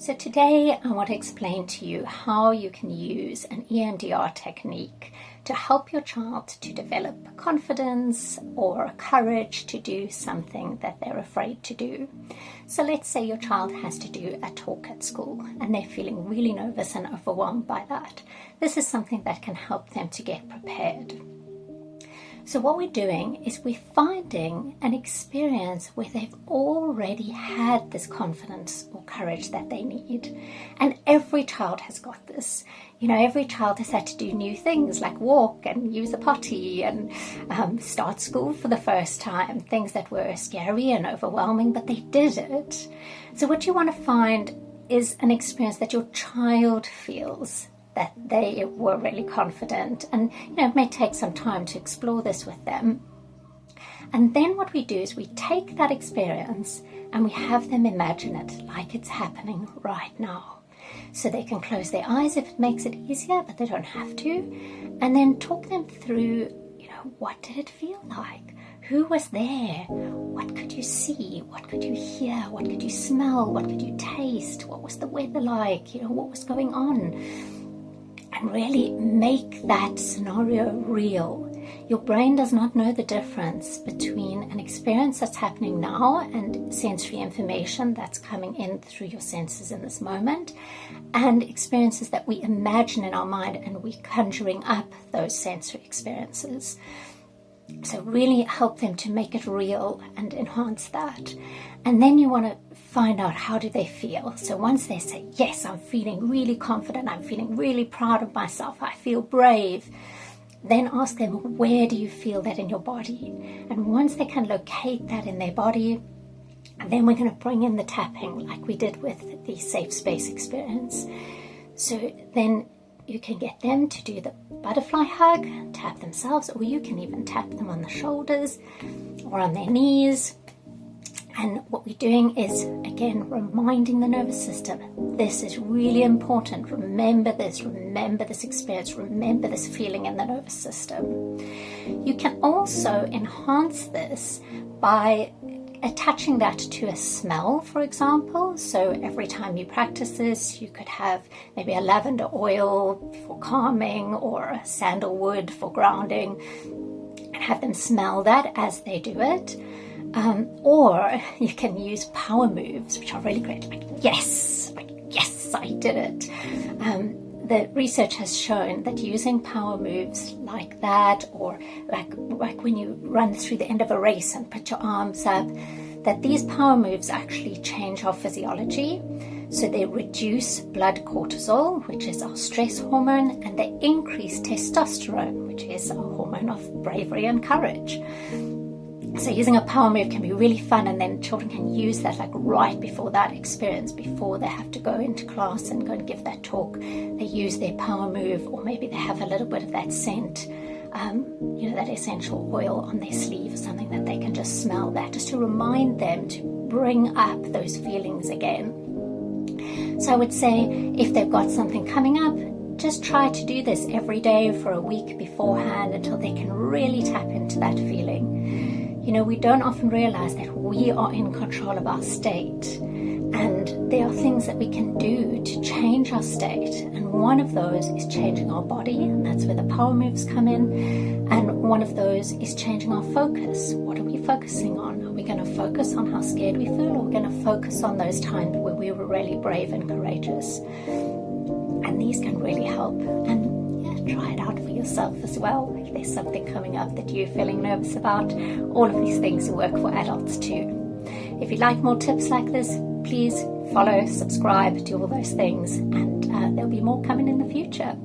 So today I want to explain to you how you can use an EMDR technique to help your child to develop confidence or courage to do something that they're afraid to do. So let's say your child has to do a talk at school and they're feeling really nervous and overwhelmed by that. This is something that can help them to get prepared. So what we're doing is we're finding an experience where they've already had this confidence or courage that they need. And every child has got this. You know, every child has had to do new things like walk and use a potty and start school for the first time. Things that were scary and overwhelming, but they did it. So what you want to find is an experience that your child feels that they were really confident, and it may take some time to explore this with them. And then what we do is we take that experience and we have them imagine it like it's happening right now. So they can close their eyes if it makes it easier, but they don't have to. And then talk them through, what did it feel like? Who was there? What could you see? What could you hear? What could you smell? What could you taste? What was the weather like? What was going on? And really make that scenario real. Your brain does not know the difference between an experience that's happening now and sensory information that's coming in through your senses in this moment, and experiences that we imagine in our mind and we're conjuring up those sensory experiences. So really help them to make it real and enhance that. And then you want to find out, how do they feel? So once they say, yes, I'm feeling really confident, I'm feeling really proud of myself, I feel brave, then ask them, where do you feel that in your body? And once they can locate that in their body, then we're going to bring in the tapping like we did with the safe space experience. So then you can get them to do the butterfly hug, tap themselves, or you can even tap them on the shoulders or on their knees. And what we're doing is, again, reminding the nervous system, this is really important. Remember this experience, remember this feeling in the nervous system. You can also enhance this by attaching that to a smell, for example. So every time you practice this, you could have maybe a lavender oil for calming or a sandalwood for grounding, and have them smell that as they do it. Or you can use power moves, which are really great. Like, yes, I did it. The research has shown that using power moves like that, or like when you run through the end of a race and put your arms up, that these power moves actually change our physiology. So they reduce blood cortisol, which is our stress hormone, and they increase testosterone, which is our hormone of bravery and courage. So using a power move can be really fun, and then children can use that like right before that experience, before they have to go into class and go and give that talk. They use their power move, or maybe they have a little bit of that scent, that essential oil on their sleeve or something that they can just smell that, just to remind them to bring up those feelings again. So I would say if they've got something coming up, just try to do this every day for a week beforehand until they can really tap into that feeling. We don't often realize that we are in control of our state, and there are things that we can do to change our state, and one of those is changing our body, and that's where the power moves come in. And one of those is changing our focus. What are we focusing on? Are we going to focus on how scared we feel, or are we going to focus on those times where we were really brave and courageous? And these can really help. And try it out for yourself as well. If there's something coming up that you're feeling nervous about, all of these things work for adults too. If you'd like more tips like this, please follow, subscribe, do all those things, and there'll be more coming in the future.